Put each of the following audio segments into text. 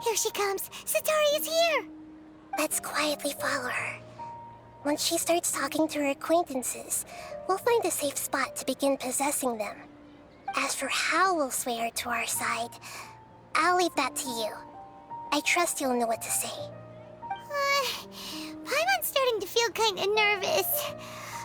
Here she comes! Satori is here! Let's quietly follow her. Once she starts talking to her acquaintances, we'll find a safe spot to begin possessing them. As for how we'll sway her to our side, I'll leave that to you. I trust you'll know what to say. Paimon's starting to feel kinda nervous.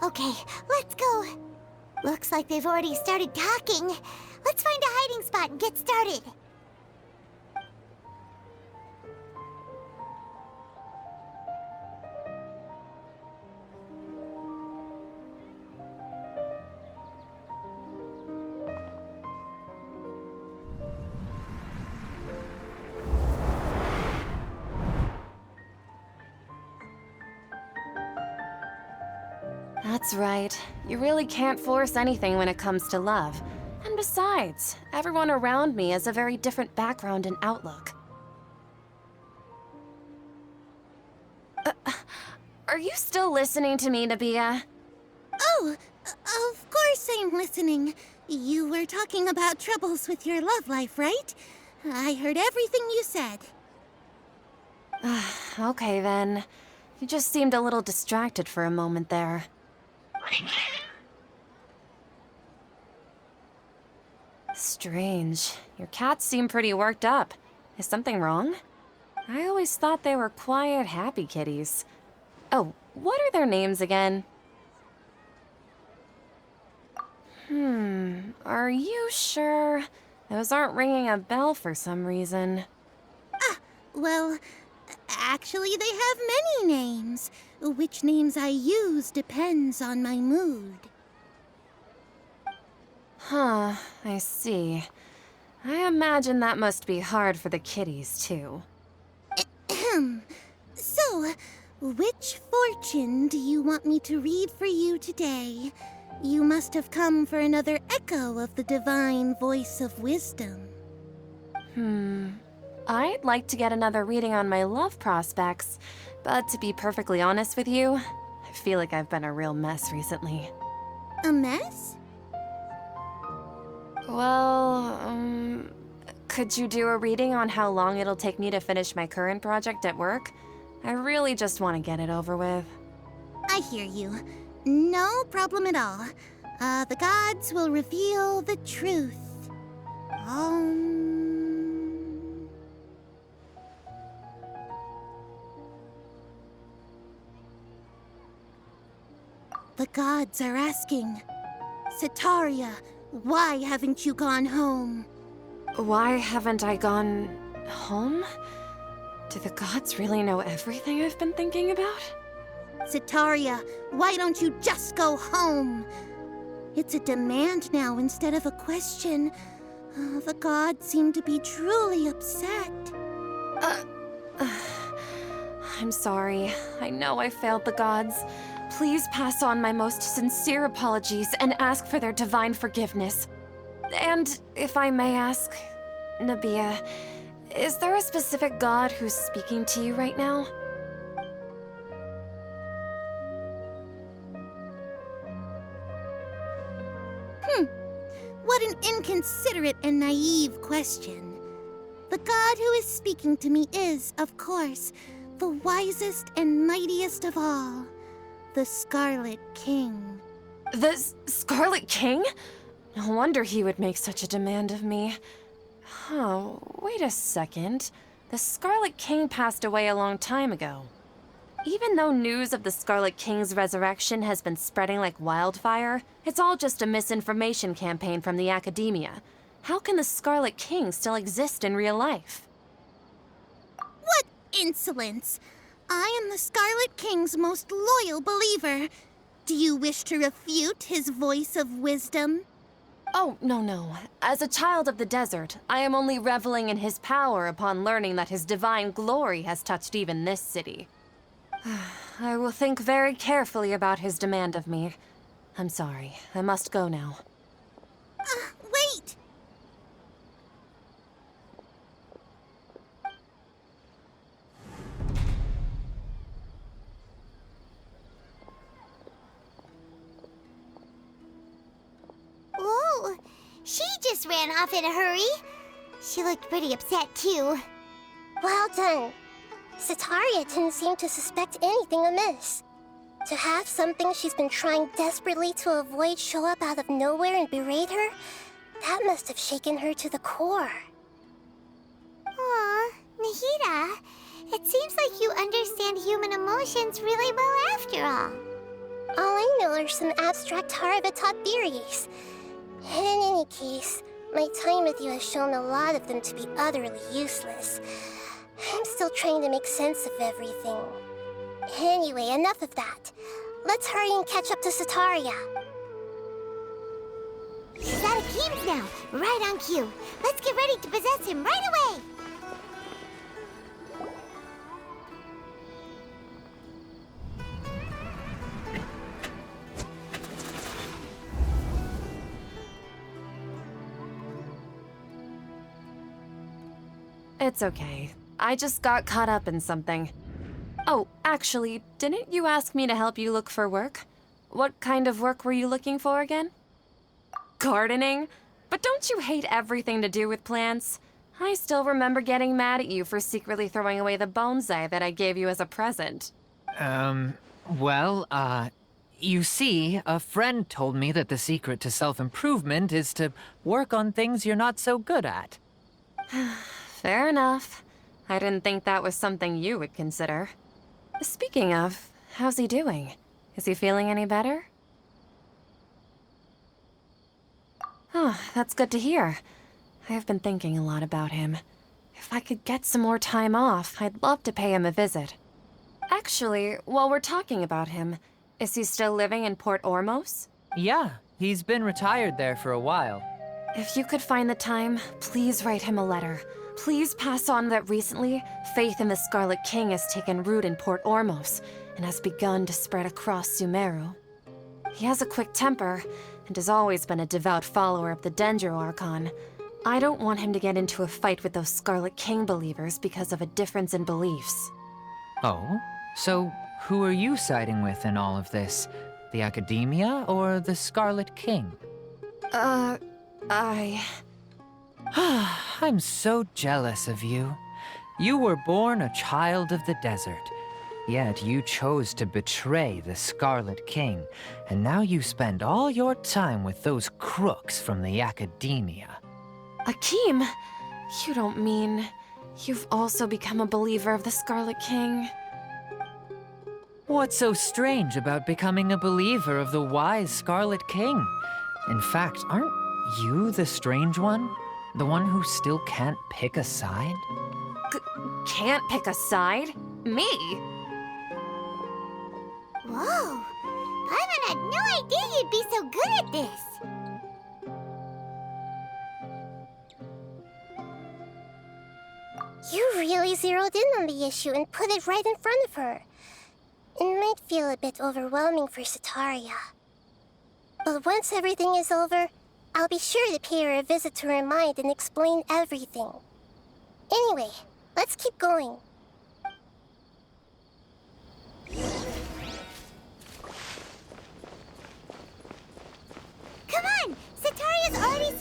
Okay, let's go. Looks like they've already started talking. Let's find a hiding spot and get started. That's right. You really can't force anything when it comes to love. And besides, everyone around me has a very different background and outlook. Are you still listening to me, Nabia? Oh, of course I'm listening. You were talking about troubles with your love life, right? I heard everything you said. Okay then. You just seemed a little distracted for a moment there. Strange. Your cats seem pretty worked up. Is something wrong? I always thought they were quiet, happy kitties. Oh, what are their names again? Are you sure? Those aren't ringing a bell for some reason. Well, actually they have many names. Which names I use depends on my mood. Huh, I see. I imagine that must be hard for the kitties, too. So, which fortune do you want me to read for you today? You must have come for another echo of the divine voice of wisdom. I'd like to get another reading on my love prospects, but to be perfectly honest with you, I feel like I've been a real mess recently. A mess? Well, could you do a reading on how long it'll take me to finish my current project at work? I really just want to get it over with. I hear you. No problem at all. The gods will reveal the truth. The gods are asking, Sataria, why haven't you gone home? Why haven't I gone home? Do the gods really know everything I've been thinking about? Sataria, why don't you just go home? It's a demand now instead of a question. The gods seem to be truly upset. I'm sorry. I know I failed the gods. Please pass on my most sincere apologies and ask for their divine forgiveness. And if I may ask, Nabia, is there a specific god who's speaking to you right now? What an inconsiderate and naive question. The god who is speaking to me is, of course, the wisest and mightiest of all, the Scarlet King. The Scarlet King? No wonder he would make such a demand of me. Oh, wait a second. The Scarlet King passed away a long time ago. Even though news of the Scarlet King's resurrection has been spreading like wildfire, it's all just a misinformation campaign from the academia. How can the Scarlet King still exist in real life? What insolence! I am the Scarlet King's most loyal believer. Do you wish to refute his voice of wisdom? Oh, no. As a child of the desert, I am only reveling in his power upon learning that his divine glory has touched even this city. I will think very carefully about his demand of me. I'm sorry. I must go now. Wait! Whoa! She just ran off in a hurry. She looked pretty upset, too. Well done. Sitaria didn't seem to suspect anything amiss. To have something she's been trying desperately to avoid show up out of nowhere and berate her, that must have shaken her to the core. Aw, Nahida, it seems like you understand human emotions really well after all. All I know are some abstract Harava-taught theories. In any case, my time with you has shown a lot of them to be utterly useless. I'm still trying to make sense of everything. Anyway, enough of that. Let's hurry and catch up to Sitaria. He's at Akeem's now, right on cue. Let's get ready to possess him right away! It's okay. I just got caught up in something. Oh, actually, didn't you ask me to help you look for work? What kind of work were you looking for again? Gardening? But don't you hate everything to do with plants? I still remember getting mad at you for secretly throwing away the bonsai that I gave you as a present. You see, a friend told me that the secret to self-improvement is to work on things you're not so good at. Fair enough. I didn't think that was something you would consider. Speaking of, how's he doing? Is he feeling any better? Oh, that's good to hear. I have been thinking a lot about him. If I could get some more time off, I'd love to pay him a visit. Actually, while we're talking about him, is he still living in Port Ormos? Yeah, he's been retired there for a while. If you could find the time, please write him a letter. Please pass on that recently, faith in the Scarlet King has taken root in Port Ormos and has begun to spread across Sumeru. He has a quick temper and has always been a devout follower of the Dendro Archon. I don't want him to get into a fight with those Scarlet King believers because of a difference in beliefs. Oh? So, who are you siding with in all of this? The Academia or the Scarlet King? I'm so jealous of you. You were born a child of the desert, yet you chose to betray the Scarlet King, and now you spend all your time with those crooks from the Academia. Akeem, you don't mean you've also become a believer of the Scarlet King? What's so strange about becoming a believer of the wise Scarlet King? In fact, aren't you the strange one? The one who still can't pick a side? Can't pick a side? Me? Whoa! Paimon had no idea you'd be so good at this! You really zeroed in on the issue and put it right in front of her. It might feel a bit overwhelming for Sitaria. But once everything is over, I'll be sure to pay her a visit to her mind and explain everything. Anyway, let's keep going. Come on! Sitaria's already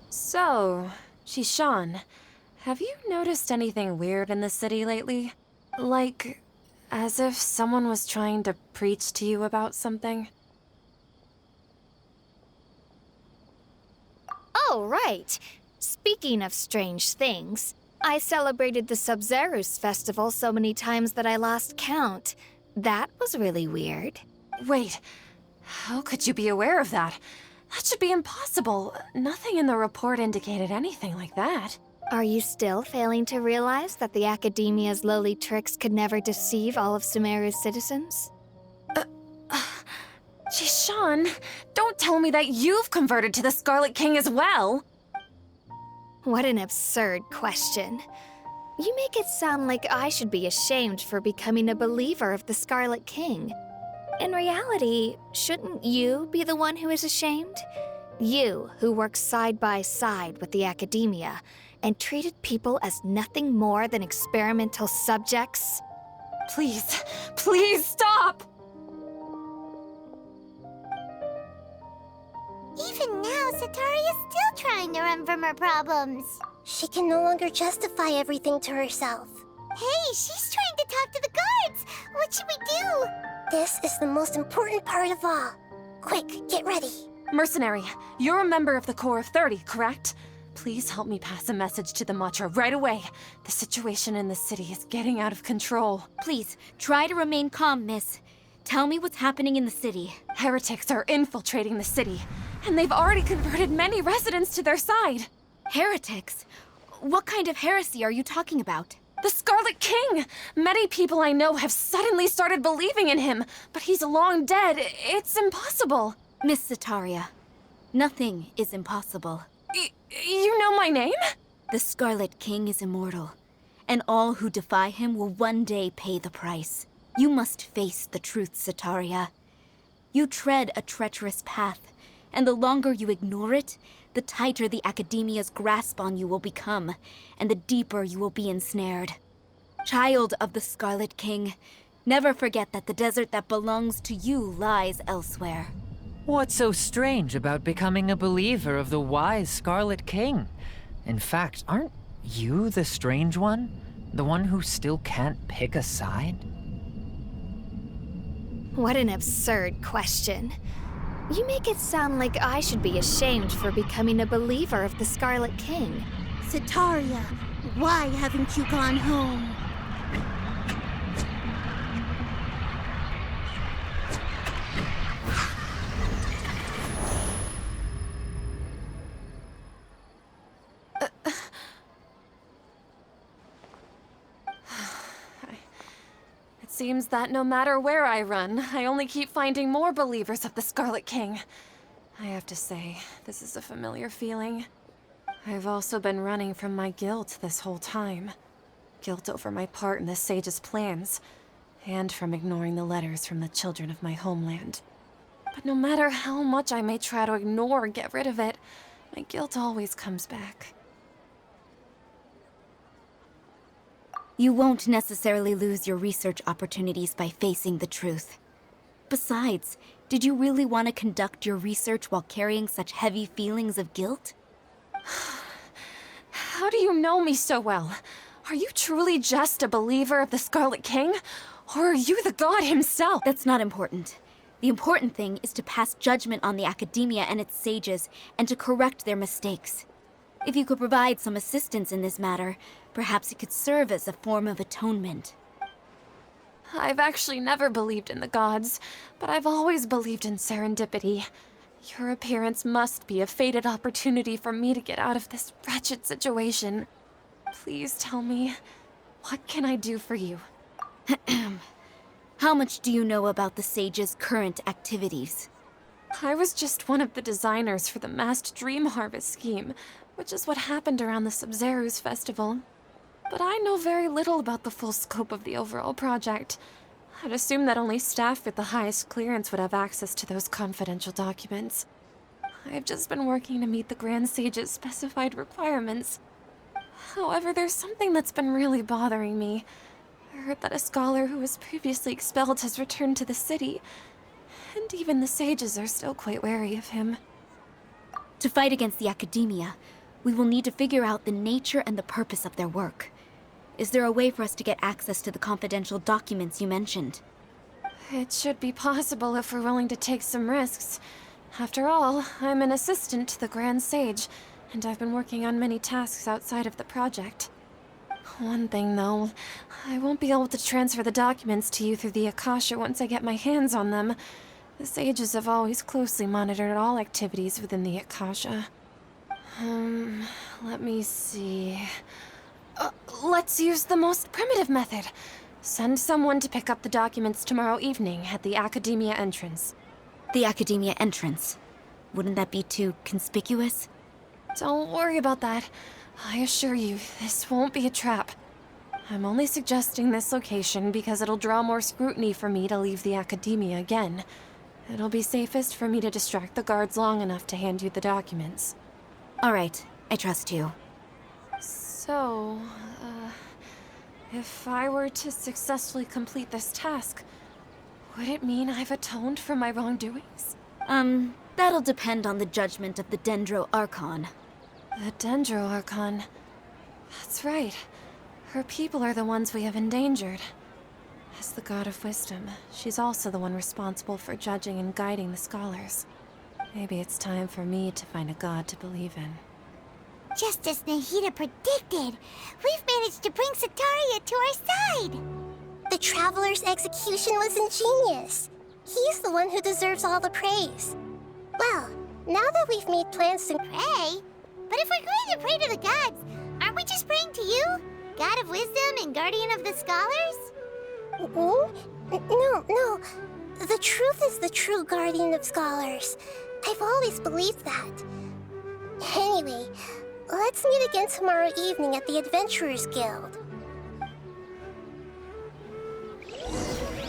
So, Shishan, have you noticed anything weird in the city lately? Like, as if someone was trying to preach to you about something? Oh, right. Speaking of strange things, I celebrated the Sub-Zerus festival so many times that I lost count. That was really weird. Wait, how could you be aware of that? That should be impossible. Nothing in the report indicated anything like that. Are you still failing to realize that the Academia's lowly tricks could never deceive all of Sumeru's citizens? Sean, don't tell me that you've converted to the Scarlet King as well. What an absurd question. You make it sound like I should be ashamed for becoming a believer of the Scarlet King. In reality, shouldn't you be the one who is ashamed? You, who works side by side with the Academia and treated people as nothing more than experimental subjects? Please, please stop! Even now, Satari is still trying to run from her problems. She can no longer justify everything to herself. Hey, she's trying to talk to the guards! What should we do? This is the most important part of all. Quick, get ready. Mercenary, you're a member of the Corps of 30, correct? Please help me pass a message to the Matra right away. The situation in the city is getting out of control. Please, try to remain calm, miss. Tell me what's happening in the city. Heretics are infiltrating the city, and they've already converted many residents to their side. Heretics? What kind of heresy are you talking about? The Scarlet King! Many people I know have suddenly started believing in him, but he's long dead. It's impossible. Miss Sataria, nothing is impossible. You know my name? The Scarlet King is immortal, and all who defy him will one day pay the price. You must face the truth, Sataria. You tread a treacherous path, and the longer you ignore it, the tighter the Academia's grasp on you will become, and the deeper you will be ensnared. Child of the Scarlet King, never forget that the desert that belongs to you lies elsewhere. What's so strange about becoming a believer of the wise Scarlet King? In fact, aren't you the strange one? The one who still can't pick a side? What an absurd question. You make it sound like I should be ashamed for becoming a believer of the Scarlet King. Sataria, why haven't you gone home? It seems that no matter where I run, I only keep finding more believers of the Scarlet King. I have to say, this is a familiar feeling. I've also been running from my guilt this whole time. Guilt over my part in the Sage's plans, and from ignoring the letters from the children of my homeland. But no matter how much I may try to ignore or get rid of it, my guilt always comes back. You won't necessarily lose your research opportunities by facing the truth. Besides, did you really want to conduct your research while carrying such heavy feelings of guilt? How do you know me so well? Are you truly just a believer of the Scarlet King? Or are you the god himself? That's not important. The important thing is to pass judgment on the Academia and its sages, and to correct their mistakes. If you could provide some assistance in this matter, perhaps it could serve as a form of atonement. I've actually never believed in the gods, but I've always believed in serendipity. Your appearance must be a fated opportunity for me to get out of this wretched situation. Please tell me, what can I do for you? How much do you know about the sage's current activities? I was just one of the designers for the massed dream harvest scheme, which is what happened around the Sub-Zerus festival. But I know very little about the full scope of the overall project. I'd assume that only staff with the highest clearance would have access to those confidential documents. I've just been working to meet the Grand Sage's specified requirements. However, there's something that's been really bothering me. I heard that a scholar who was previously expelled has returned to the city, and even the sages are still quite wary of him. To fight against the Academia, we will need to figure out the nature and the purpose of their work. Is there a way for us to get access to the confidential documents you mentioned? It should be possible if we're willing to take some risks. After all, I'm an assistant to the Grand Sage, and I've been working on many tasks outside of the project. One thing, though, I won't be able to transfer the documents to you through the Akasha once I get my hands on them. The sages have always closely monitored all activities within the Akasha. Let me see. Let's use the most primitive method. Send someone to pick up the documents tomorrow evening at the Academia entrance. The Academia entrance. Wouldn't that be too conspicuous? Don't worry about that. I assure you, this won't be a trap. I'm only suggesting this location because it'll draw more scrutiny for me to leave the Academia again. It'll be safest for me to distract the guards long enough to hand you the documents. All right, I trust you. So, if I were to successfully complete this task, would it mean I've atoned for my wrongdoings? That'll depend on the judgment of the Dendro Archon. The Dendro Archon. That's right. Her people are the ones we have endangered. As the God of Wisdom, she's also the one responsible for judging and guiding the scholars. Maybe it's time for me to find a god to believe in. Just as Nahida predicted, we've managed to bring Sataria to our side. The Traveler's execution was ingenious. He's the one who deserves all the praise. Well, now that we've made plans to pray... But if we're going to pray to the gods, aren't we just praying to you? God of Wisdom and Guardian of the Scholars? No. The truth is the true Guardian of Scholars. I've always believed that. Anyway, let's meet again tomorrow evening at the Adventurers Guild.